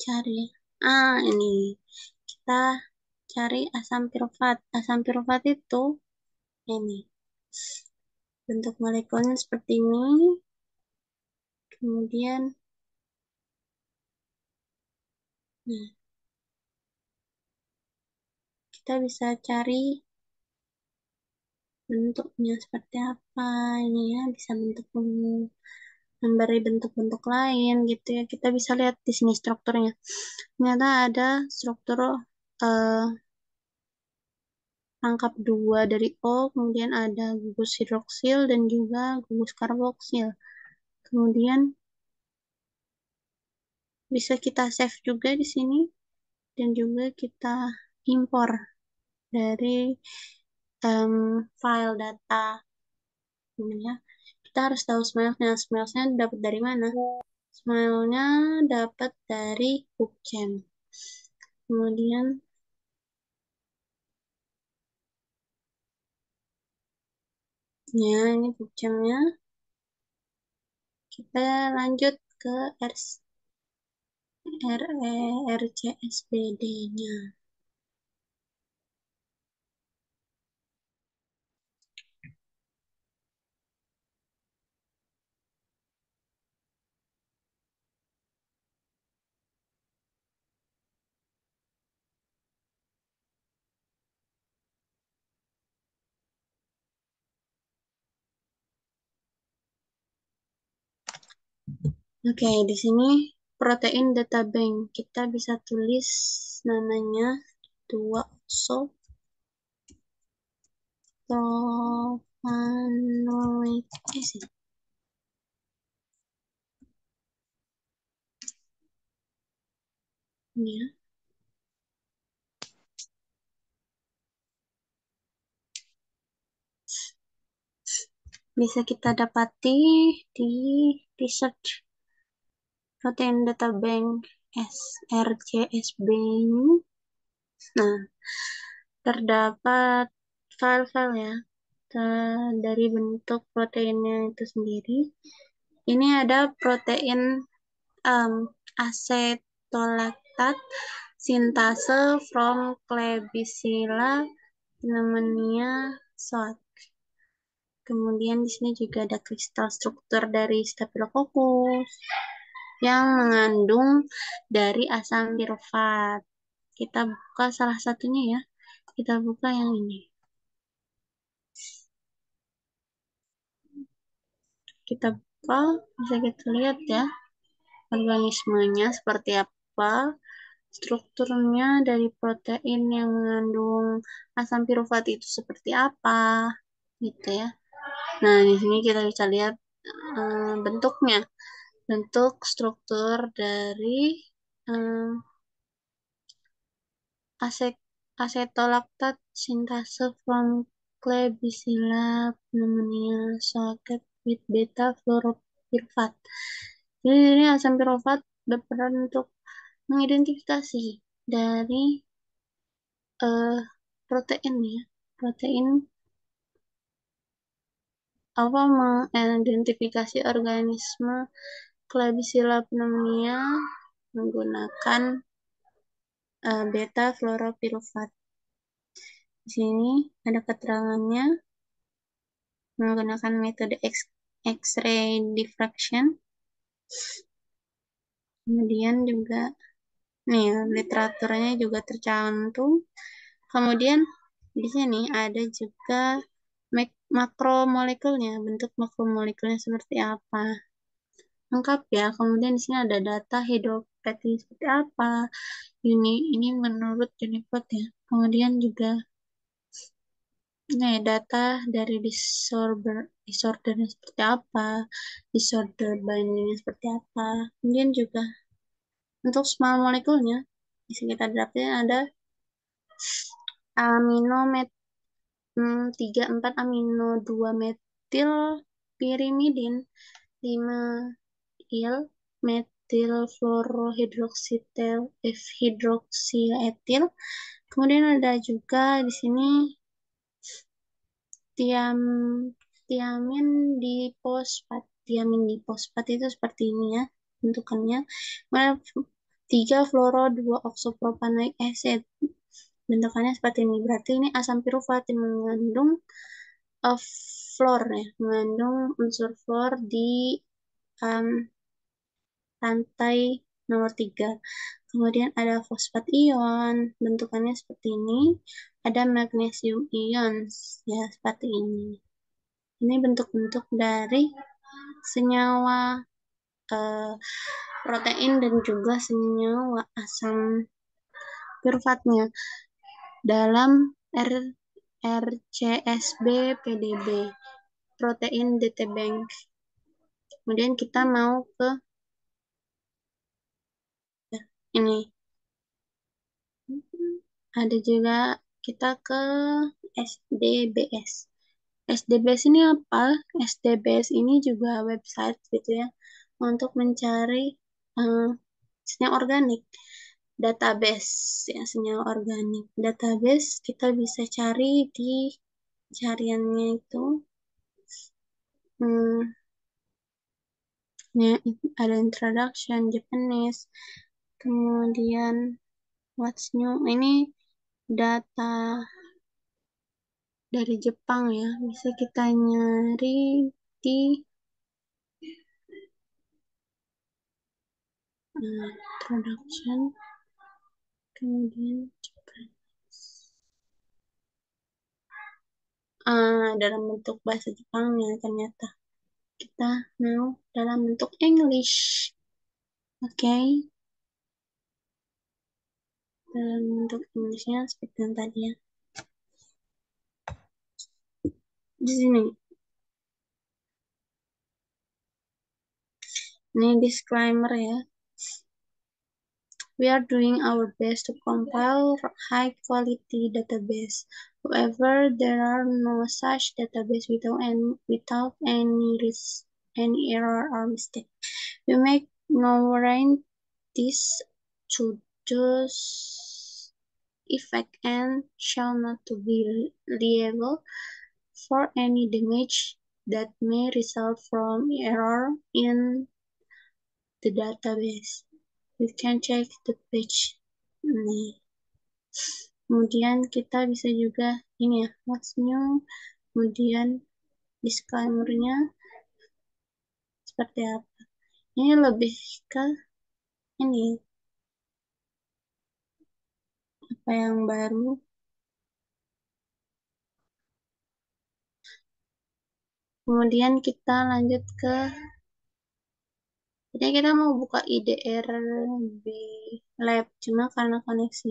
cari ya. Ini kita cari asam pirufat. Asam pirufat itu ini bentuk molekulnya seperti ini. Kemudian, nah, kita bisa cari bentuknya seperti apa. Ini ya, bisa bentuk memberi bentuk-bentuk lain gitu ya. Kita bisa lihat di sini strukturnya. Ternyata ada struktur eh, rangkap dua dari O, kemudian ada gugus hidroksil dan juga gugus karboksil. Kemudian bisa kita save juga di sini dan juga kita impor dari file data ini ya. Kita harus tahu Smilesnya. Smilesnya dapat dari mana? Smilesnya dapat dari Bookchamp. Kemudian ya ini Bookchampnya. Kita lanjut ke RCSBD-nya. Oke, di sini protein data bank. Kita bisa tulis namanya 2-oxo provanoic acid. Ini ya. Bisa kita dapati di research protein data bank SRCSB ini. Nah, terdapat file-file ya dari bentuk proteinnya itu sendiri. Ini ada protein acetolactate sintase from Klebsiella pneumonia SOT. Kemudian di sini juga ada kristal struktur dari Staphylococcus yang mengandung dari asam pirufat. Kita buka salah satunya ya. Kita buka yang ini. Kita buka, bisa kita lihat ya organismenya seperti apa, strukturnya dari protein yang mengandung asam pirufat itu seperti apa, gitu ya. Nah, di sini kita bisa lihat bentuknya, bentuk struktur dari acetolactate sintase from Klebsiella pneumonia soaked with beta fluorophosphate. Jadi ini asam pirofat berperan untuk mengidentifikasi dari eh, protein ya, protein apa mengidentifikasi organisme Klebsiella pneumonia menggunakan beta fluorophosphate. Di sini ada keterangannya menggunakan metode X-ray diffraction. Kemudian juga nih literaturnya juga tercantum. Kemudian di sini ada juga makromolekulnya, bentuk makromolekulnya seperti apa. Lengkap ya. Kemudian di sini ada data hidrokarbon seperti apa. Ini menurut Unicode ya. Kemudian juga nih data dari disordernya seperti apa, disorder bindingnya seperti apa. Kemudian juga untuk small molekulnya di sekitar dapetnya ada amino 34 amino 2 metil pirimidin 5 il metil fluorohidroksitil hidroksietil. Kemudian ada juga di sini tiam tiamin diposfat. Tiamin diposfat itu seperti ini ya bentukannya. Kemudian 3 fluoro 2 oksopropanoic acid. Bentukannya seperti ini. Berarti ini asam piruvat yang mengandung fluor ya, mengandung unsur fluor di um, rantai nomor 3. Kemudian ada fosfat ion, bentukannya seperti ini. Ada magnesium ion, ya seperti ini. Ini bentuk-bentuk dari senyawa eh, protein dan juga senyawa asam piruvatnya dalam RCSB PDB, protein DT Bank. Kemudian kita mau ke ini. Ada juga kita ke SDBS. SDBS ini apa? SDBS ini juga website gitu ya untuk mencari uh, senyawa organik. Database ya senyawa organik. Database kita bisa cari di cariannya itu hmm, ya, ada introduction Japanese, kemudian what's new ini data dari Jepang ya, bisa kita nyari di introduction, kemudian Jepang. Dalam bentuk bahasa Jepangnya ternyata kita mau dalam bentuk English. Oke, dalam bentuk Englishnya seperti yang tadi ya. Di sini, ini disclaimer ya. We are doing our best to compile high-quality database. However, there are no such database without any risk, any error or mistake. We make no warranties to those effect and shall not to be liable for any damage that may result from error in the database. You can check the page. Nih. Kemudian kita bisa juga ini ya, what's new. Kemudian disclaimer-nya seperti apa. Ini lebih ke ini apa yang baru. Kemudian kita lanjut ke jadi kita mau buka IDRB lab cuma karena koneksi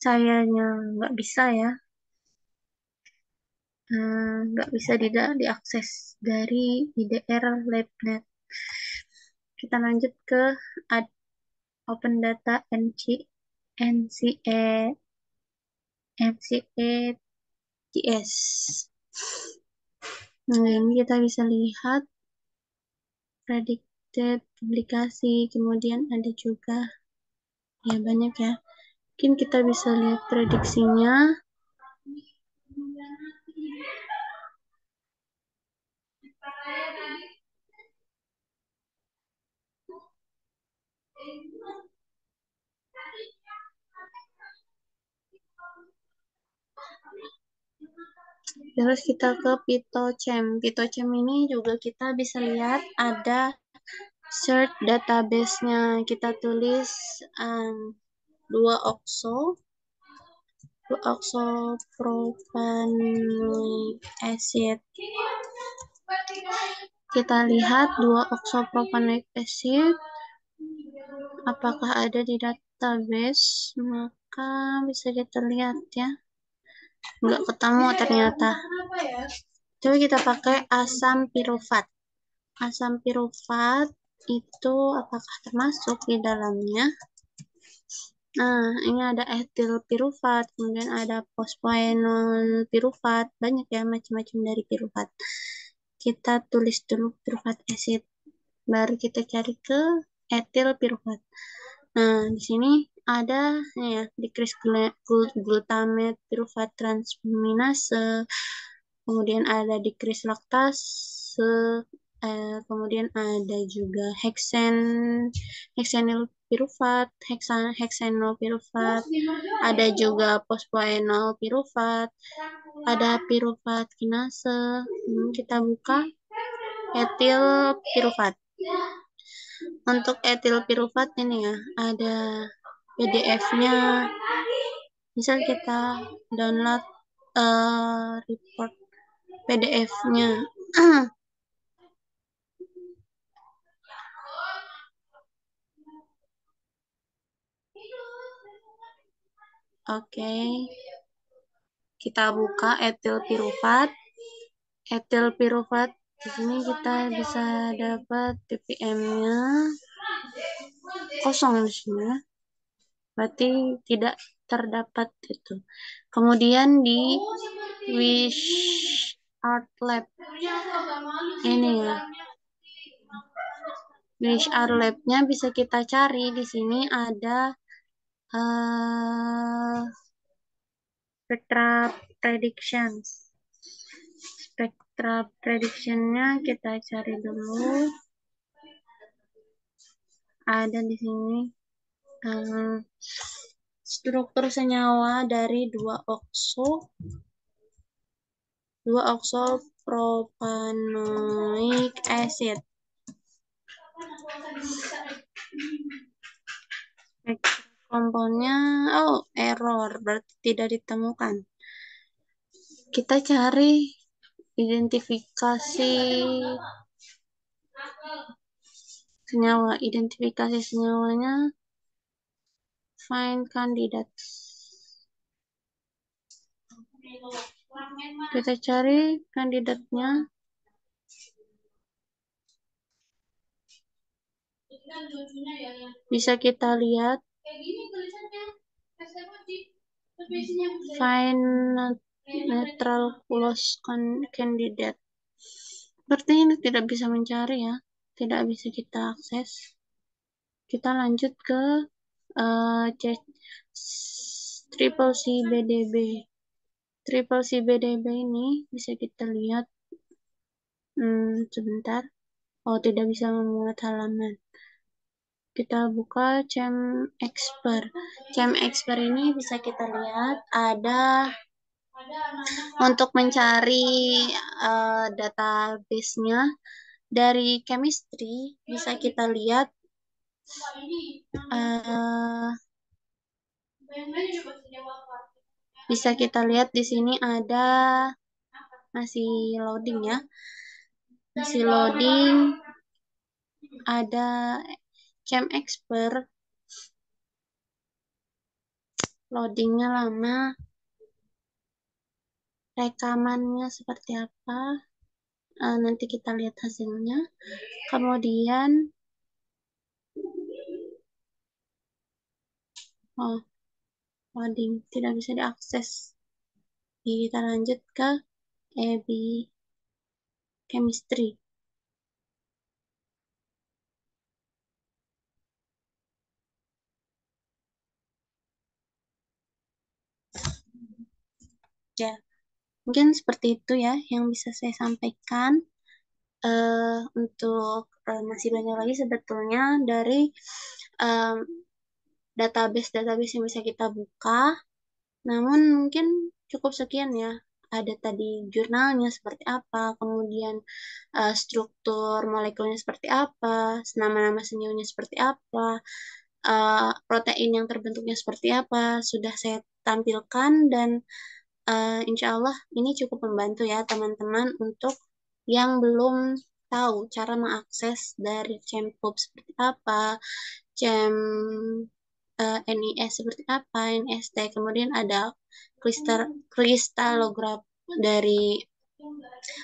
sayanya nggak bisa ya. Nggak bisa tidak diakses dari IDR LabNet. Kita lanjut ke Open Data NCE NCETS. Nah, ini kita bisa lihat predicted publikasi, kemudian ada juga ya banyak ya. Mungkin kita bisa lihat prediksinya. Terus kita ke PhytoChem. PhytoChem ini juga kita bisa lihat ada Search database-nya kita tulis 2-okso, 2-okso propanoic acid. Kita lihat 2-okso propanoic acid apakah ada di database, maka bisa kita lihat ya. Nggak ketemu ternyata. Coba kita pakai asam pirufat. Asam pirufat itu apakah termasuk di dalamnya? Nah, ini ada etil pirufat, kemudian ada fosfoenol pirufat, banyak ya macam-macam dari pirufat. Kita tulis dulu pirufat acid, baru kita cari ke etil pirufat. Nah, di sini ada ya decrease glutamate pirufat transminase, kemudian ada decrease laktase, kemudian ada juga heksenil pirufat, heksenol pirufat, ada juga fosfoenol pirufat, ada pirufat kinase. Kita buka etil pirufat. Untuk etil pirufat ini ya, ada PDF-nya. Misal kita download report PDF-nya. Oke, kita buka etil pirufat. Etil pirufat di sini kita bisa dapat ppm-nya kosong di sini ya. Berarti tidak terdapat itu. Kemudian di Wish Art Lab ini ya. Wish Art Lab-nya bisa kita cari di sini ada spectra predictions. Spectra prediction-nya kita cari dulu. Ada di sini struktur senyawa dari 2-okso propanoic acid. Komponnya, error, berarti tidak ditemukan. Kita cari identifikasi senyawa. Identifikasi senyawanya find candidates. Kita cari kandidatnya. Bisa kita lihat find neutral close candidate. Berarti ini tidak bisa mencari ya, tidak bisa kita akses. Kita lanjut ke triple C BDB. Triple C BDB ini bisa kita lihat. Sebentar. Oh, tidak bisa memuat halaman. Kita buka ChemExpert. ChemExpert ini bisa kita lihat ada untuk mencari database-nya dari chemistry. Bisa kita lihat di sini ada masih loading ya. Masih loading. Ada ChemExpert. Loadingnya lama. Rekamannya seperti apa? Nanti kita lihat hasilnya. Kemudian loading tidak bisa diakses. Kita lanjut ke EB Chemistry. Ya, mungkin seperti itu ya yang bisa saya sampaikan. Untuk masih banyak lagi sebetulnya dari database-database yang bisa kita buka. Namun mungkin cukup sekian ya. ada tadi jurnalnya seperti apa, kemudian struktur molekulnya seperti apa, nama-nama senyawa seperti apa, protein yang terbentuknya seperti apa, sudah saya tampilkan dan insya Allah ini cukup membantu ya teman-teman untuk yang belum tahu cara mengakses dari ChemPub seperti apa, Chem NIS seperti apa, NST, kemudian ada kristalogram dari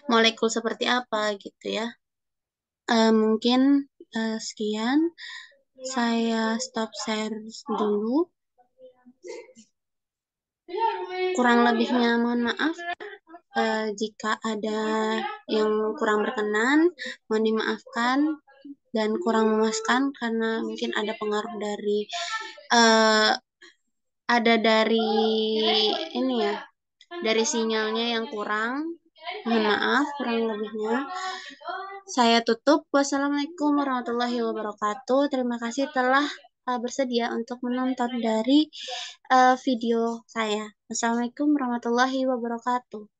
molekul seperti apa gitu ya. Mungkin sekian, saya stop share dulu. Kurang lebihnya mohon maaf. Jika ada yang kurang berkenan, mohon dimaafkan dan kurang memuaskan karena mungkin ada pengaruh dari eh, ada dari ini ya, dari sinyalnya yang kurang. Mohon maaf kurang lebihnya. Saya tutup. Wassalamualaikum warahmatullahi wabarakatuh. Terima kasih telah bersedia untuk menonton dari video saya. Wassalamualaikum warahmatullahi wabarakatuh.